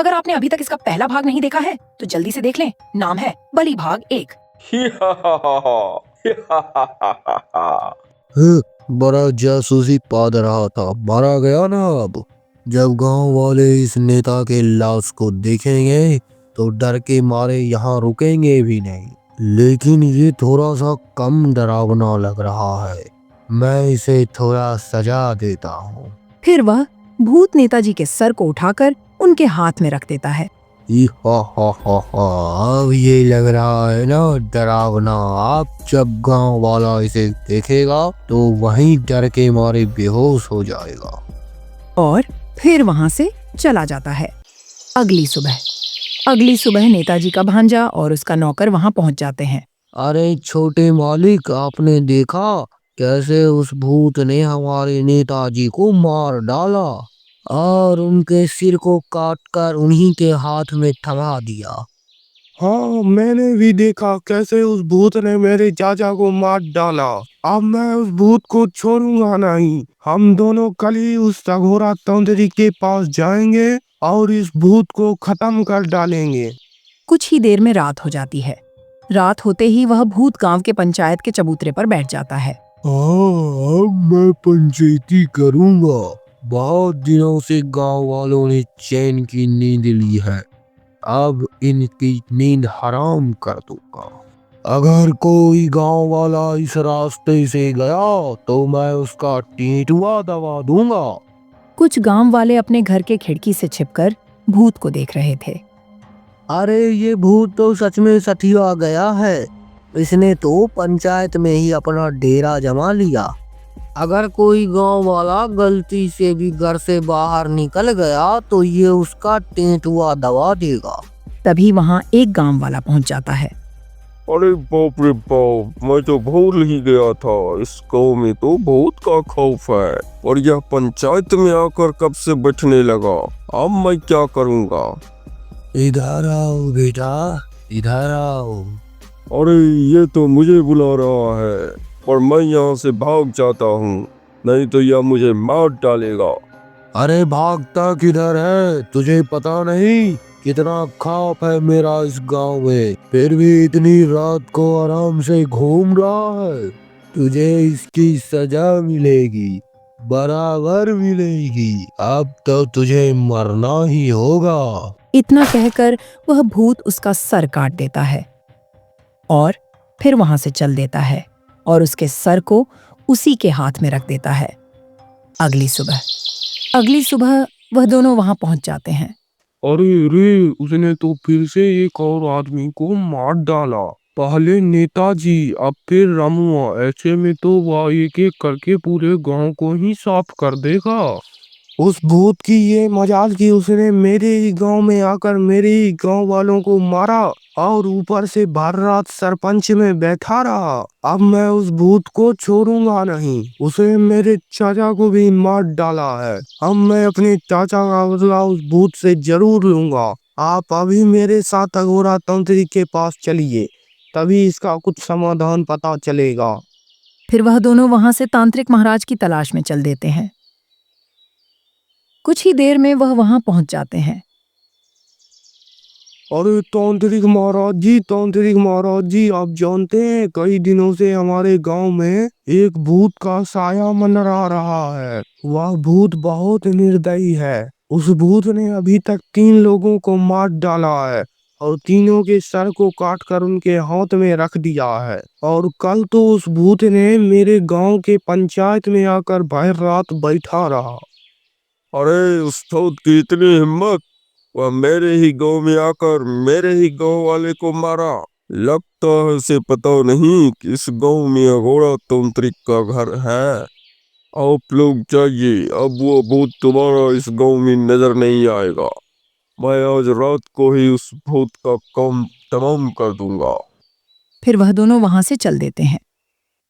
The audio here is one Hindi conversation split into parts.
अगर आपने अभी तक इसका पहला भाग नहीं देखा है तो जल्दी से देख लें। नाम है बलि भाग 1। बड़ा जासूसी पाद रहा था, मारा गया ना। अब जब गांव वाले इस नेता के लाश को देखेंगे तो डर के मारे यहाँ रुकेंगे भी नहीं। लेकिन ये थोड़ा सा कम डरावना लग रहा है, मैं इसे थोड़ा सजा देता हूँ। फिर वह भूत नेताजी के सर को उठाकर उनके हाथ में रख देता है। अब ये लग रहा है ना डरावना। आप जब गांव वाला इसे देखेगा तो वहीं डर के मारे बेहोश हो जाएगा। और फिर वहां से चला जाता है। अगली सुबह नेताजी का भांजा और उसका नौकर वहां पहुंच जाते हैं। अरे छोटे मालिक, आपने देखा कैसे उस भूत ने हमारे नेताजी को मार डाला और उनके सिर को काटकर उन्हीं के हाथ में थमा दिया। हाँ, मैंने भी देखा कैसे उस भूत ने मेरे चाचा को मार डाला। अब मैं उस भूत को छोड़ूंगा नहीं। हम दोनों कल ही उस अघोरा तांत्रिक के पास जाएंगे और इस भूत को खत्म कर डालेंगे। कुछ ही देर में रात हो जाती है। रात होते ही वह भूत गांव के पंचायत के चबूतरे पर बैठ जाता है। अब मैं पंचायती करूंगा। बहुत दिनों से गांव वालों ने चैन की नींद ली है, अब इनकी नींद हराम कर दूंगा। अगर कोई गांव वाला इस रास्ते से गया तो मैं उसका टीटुआ दबा दूंगा। कुछ गांव वाले अपने घर के खिड़की से छिपकर भूत को देख रहे थे। अरे ये भूत तो सच में सठिया गया है, इसने तो पंचायत में ही अपना डेरा जमा लिया। अगर कोई गांव वाला गलती से भी घर से बाहर निकल गया तो ये उसका टेंटुआ दबा देगा। तभी वहां एक गांव वाला पहुंच जाता है। अरे बाप रे बाप, मैं तो भूल ही गया था। इस गाँव में तो भूत का खौफ है और यह पंचायत में आकर कब से बैठने लगा। अब मैं क्या करूँगा? इधर आओ बेटा, इधर आओ। अरे ये तो मुझे बुला रहा है, पर मैं यहाँ से भाग जाता हूँ, नहीं तो यह मुझे मार डालेगा। अरे भागता किधर है? तुझे पता नहीं कितना खौफ है मेरा इस गांव में, फिर भी इतनी रात को आराम से घूम रहा है। तुझे इसकी सजा मिलेगी, बराबर मिलेगी। अब तो तुझे मरना ही होगा। इतना कहकर वह भूत उसका सर काट देता है और फिर वहां से चल देता है और उसके सर को उसी के हाथ में रख देता है। अगली सुबह वह दोनों वहां पहुंच जाते हैं। अरे रे, उसने तो फिर से एक और आदमी को मार डाला। पहले नेताजी, अब फिर रामुआ। ऐसे में तो वह एक एक करके पूरे गांव को ही साफ कर देगा। उस भूत की ये मजाल कि उसने मेरे ही गांव में आकर मेरे ही गांव वालों को मारा और ऊपर से भर रात सरपंच में बैठा रहा। अब मैं उस भूत को छोड़ूंगा नहीं। उसने मेरे चाचा को भी मार डाला है। अब मैं अपने चाचा का बदला उस भूत से जरूर लूंगा। आप अभी मेरे साथ अघोरा तांत्रिक के पास चलिए, तभी इसका कुछ समाधान पता चलेगा। फिर वह दोनों वहां से तांत्रिक महाराज की तलाश में चल देते हैं। कुछ ही देर में वह वहां पहुंच जाते हैं। अरे तांत्रिक महाराज जी, आप जानते हैं कई दिनों से हमारे गांव में एक भूत का साया मंडरा रहा है। वह भूत बहुत निर्दयी है। उस भूत ने अभी तक 3 लोगों को मार डाला है और तीनों के सर को काट कर उनके हाथ में रख दिया है। और कल तो उस भूत ने मेरे गांव के पंचायत में आकर भर रात बैठा रहा। अरे उस भूत की इतनी हिम्मत, वह मेरे ही गांव में आकर मेरे ही गांव वाले को मारा। लगता है उसे पता नहीं कि इस गांव में अघोरा तांत्रिक का घर है। आप लोग जाइए, अब वो भूत तुम्हारा इस गांव में नजर नहीं आएगा। मैं आज रात को ही उस भूत का काम तमाम कर दूंगा। फिर वह दोनों वहां से चल देते हैं।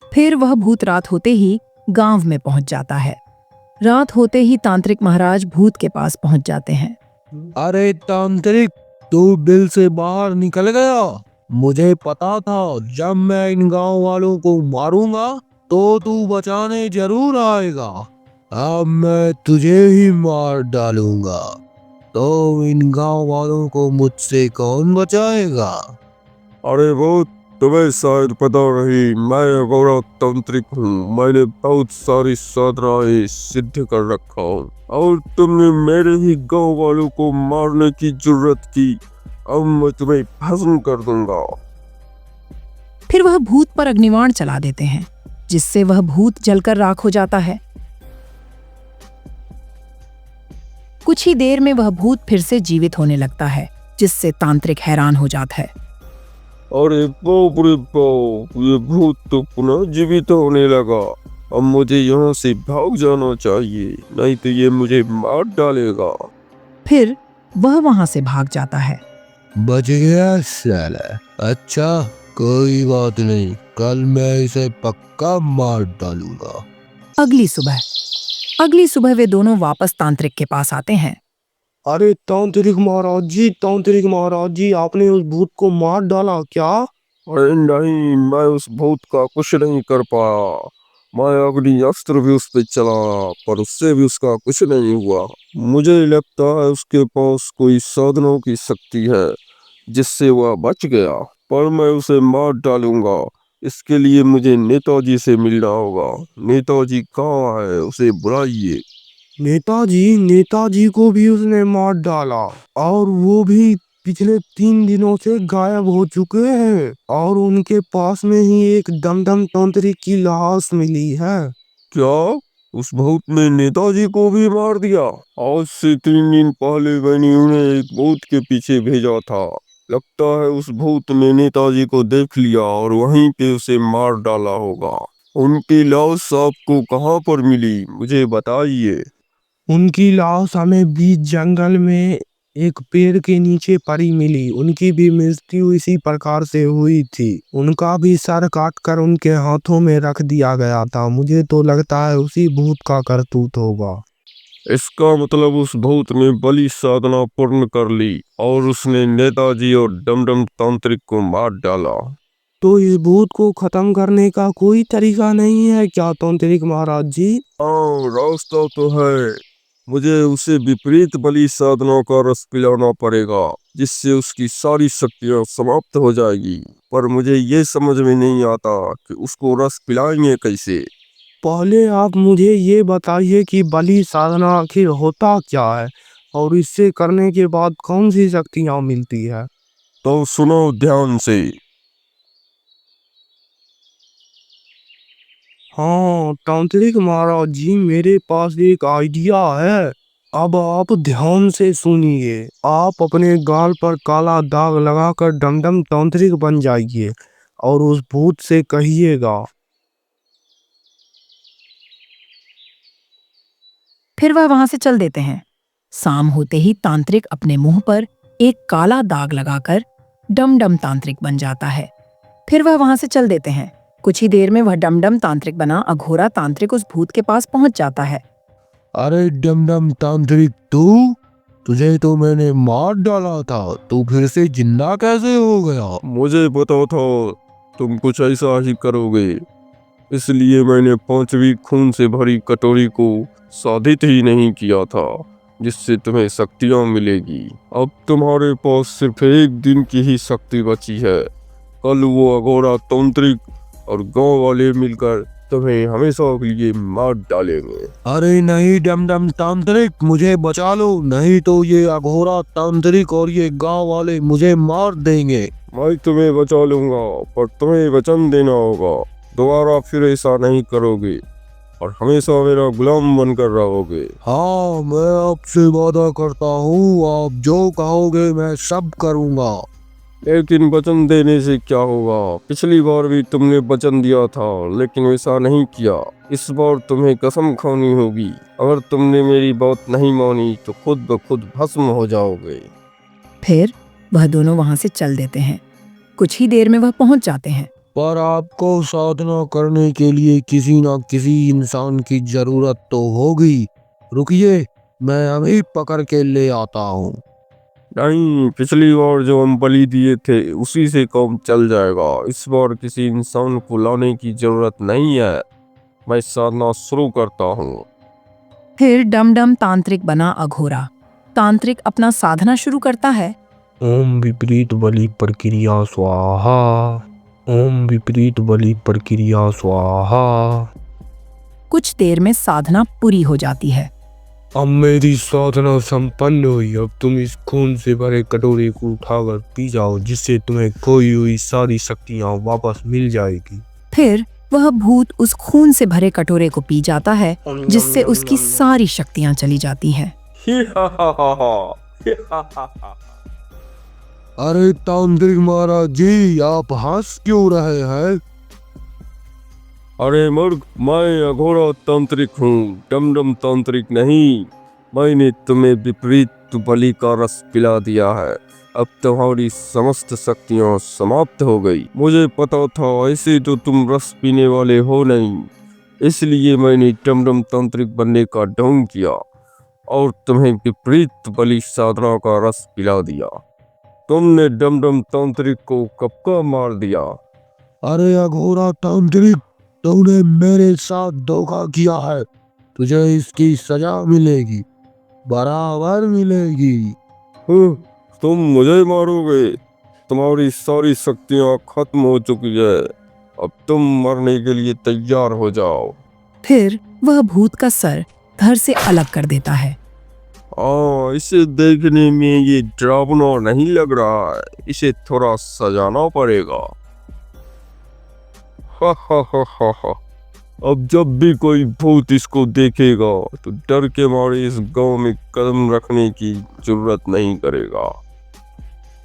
फिर वह भूत रात होते ही गांव में पहुंच जाता है। रात होते ही तांत्रिक महाराज भूत के पास पहुंच जाते हैं। अरे तांत्रिक, तू बिल से बाहर निकल गया। मुझे पता था जब मैं इन गांव वालों को मारूंगा तो तू बचाने जरूर आएगा। अब मैं तुझे ही मार डालूंगा। तो इन गांव वालों को मुझसे कौन बचाएगा? अरे वो तुम्हें शायद पता नहीं, मैं अघोरा तांत्रिक हूँ। मैंने बहुत सारी साधनाएं सिद्ध कर रखा हूँ और तुमने मेरे ही गांव वालों को मारने की जरूरत की। अब मैं तुम्हें भस्म कर दूंगा। फिर वह भूत पर अग्निबाण चला देते हैं, जिससे वह भूत जलकर राख हो जाता है। कुछ ही देर में वह भूत फिर से जीवित होने लगता है, जिससे तांत्रिक हैरान हो जाता है। अरे बाप रे बाप, ये भूत तो पुनः जीवित होने लगा। अब मुझे यहाँ से भाग जाना चाहिए, नहीं तो ये मुझे मार डालेगा। फिर वह वहां से भाग जाता है। बच गया साला। अच्छा, कोई बात नहीं, कल मैं इसे पक्का मार डालूंगा। अगली सुबह वे दोनों वापस तांत्रिक के पास आते हैं। अरे तांत्रिक महाराज जी, आपने उस भूत को मार डाला क्या? अरे नहीं, मैं उस भूत का कुछ नहीं कर पाया। मैं अग्नि अस्त्र भी उस पे चलाया, पर उससे भी उसका कुछ नहीं हुआ। मुझे लगता है उसके पास कोई साधनों की शक्ति है, जिससे वह बच गया। पर मैं उसे मार डालूंगा। इसके लिए मुझे नेताजी से मिलना होगा। नेताजी कहाँ है? उसे बुलाइए। नेताजी को भी उसने मार डाला, और वो भी पिछले 3 दिनों से गायब हो चुके हैं। और उनके पास में ही एक दमदम तांत्रिक की लाश मिली है। क्या उस भूत ने नेताजी को भी मार दिया? आज से 3 दिन पहले मैंने उन्हें एक भूत के पीछे भेजा था। लगता है उस भूत ने नेताजी को देख लिया और वहीं पे उसे मार डाला होगा। उनकी लाश आपको कहाँ पर मिली, मुझे बताइए। उनकी लाश हमें बीच जंगल में एक पेड़ के नीचे पड़ी मिली। उनकी भी मृत्यु इसी प्रकार से हुई थी। उनका भी सर काट कर उनके हाथों में रख दिया गया था। मुझे तो लगता है उसी भूत का करतूत होगा। इसका मतलब उस भूत ने बलि साधना पूर्ण कर ली और उसने नेताजी और डमडम तांत्रिक को मार डाला। तो इस भूत को खत्म करने का कोई तरीका नहीं है क्या तांत्रिक महाराज जी? हाँ, रास्ता तो है। मुझे उसे विपरीत बलि साधना का रस पिलाना पड़ेगा, जिससे उसकी सारी शक्तियां समाप्त हो जाएगी। पर मुझे ये समझ में नहीं आता कि उसको रस पिलाएंगे कैसे। पहले आप मुझे ये बताइए कि बलि साधना आखिर होता क्या है और इससे करने के बाद कौन सी शक्तियां मिलती है। तो सुनो ध्यान से। हाँ तांत्रिक महाराज जी, मेरे पास एक आइडिया है। अब आप ध्यान से सुनिए। आप अपने गाल पर काला दाग लगाकर डमडम तांत्रिक बन जाइए और उस भूत से कहिएगा। फिर वह वहां से चल देते हैं। शाम होते ही तांत्रिक अपने मुंह पर एक काला दाग लगाकर डमडम तांत्रिक बन जाता है। फिर वह वहां से चल देते हैं। कुछ ही देर में वह डमडम तांत्रिक बना अघोरा तांत्रिक उस भूत के पास पहुंच जाता है। अरे डमडम तांत्रिक, तुझे तो मैंने मार डाला था, तू फिर से जिंदा कैसे हो गया? मुझे पता था तुम कुछ ऐसा ही करोगे, इसलिए मैंने 5वीं खून से भरी कटोरी को साधित ही नहीं किया था, जिससे तुम्हें शक्तियां मिलेगी। अब तुम्हारे पास सिर्फ एक दिन की ही शक्ति बची है। कल वो अघोरा तांत्रिक और गांव वाले मिलकर तुम्हें हमेशा के लिए मार डालेंगे। अरे नहीं डमडम तांत्रिक, मुझे बचा लो, नहीं तो ये अघोरा तांत्रिक और ये गांव वाले मुझे मार देंगे। मैं तुम्हें बचा लूंगा, पर तुम्हें वचन देना होगा दोबारा फिर ऐसा नहीं करोगे और हमेशा मेरा गुलाम बनकर रहोगे। हाँ, मैं आपसे वादा करता हूँ, आप जो कहोगे मैं सब करूँगा। लेकिन वचन देने से क्या होगा? पिछली बार भी तुमने वचन दिया था, लेकिन वैसा नहीं किया। इस बार तुम्हें कसम खानी होगी। अगर तुमने मेरी बात नहीं मानी तो खुद ब खुद भस्म हो जाओगे। फिर वह दोनों वहां से चल देते हैं। कुछ ही देर में वह पहुंच जाते हैं। पर आपको साधना करने के लिए किसी न किसी इंसान की जरूरत तो होगी। रुकिए, मैं अभी पकड़ के ले आता हूँ। नहीं, पिछली बार जो हम बलि दिए थे उसी से काम चल जाएगा। इस बार किसी इंसान को लाने की जरूरत नहीं है। मैं साधना शुरू करता हूँ। फिर डमडम तांत्रिक बना अघोरा तांत्रिक अपना साधना शुरू करता है। ओम विपरीत बलि प्रक्रिया स्वाहा। ओम विपरीत बलि प्रक्रिया स्वाहा। कुछ देर में साधना पूरी हो जाती है। अब मेरी साधना संपन्न हुई। अब तुम इस खून से भरे कटोरे को उठाकर पी जाओ, जिससे तुम्हें खोई हुई सारी शक्तियां वापस मिल जाएगी। फिर वह भूत उस खून से भरे कटोरे को पी जाता है, जिससे उसकी सारी शक्तियां चली जाती हैं। अरे तांत्रिक महाराज जी, आप हंस क्यों रहे हैं? अरे मूर्ख, मैं अघोरा तांत्रिक हूँ, डमडम तांत्रिक नहीं। मैंने तुम्हें विपरीत बलि का रस पिला दिया है। अब तुम्हारी समस्त शक्तियाँ समाप्त हो गई। मुझे पता था ऐसे तो तुम रस पीने वाले हो नहीं, इसलिए मैंने डमडम तांत्रिक बनने का ढोंग किया और तुम्हें विपरीत बलि साधना का रस पिला दिया। तुमने डमडम तांत्रिक को कब का मार दिया? अरे अघोरा तांत्रिक, तूने मेरे साथ धोखा किया है। तुझे इसकी सजा मिलेगी, बराबर मिलेगी। तुम मुझे मारोगे? तुम्हारी सारी शक्तियाँ खत्म हो चुकी है। अब तुम मरने के लिए तैयार हो जाओ। फिर वह भूत का सर धड़ से अलग कर देता है। इसे देखने में ये डरावना नहीं लग रहा है। इसे थोड़ा सजाना पड़ेगा। हा हा हा हा हा। अब जब भी कोई भूत इसको देखेगा तो डर के मारे इस गांव में कदम रखने की जरूरत नहीं करेगा।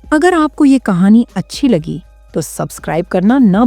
अगर आपको ये कहानी अच्छी लगी तो सब्सक्राइब करना न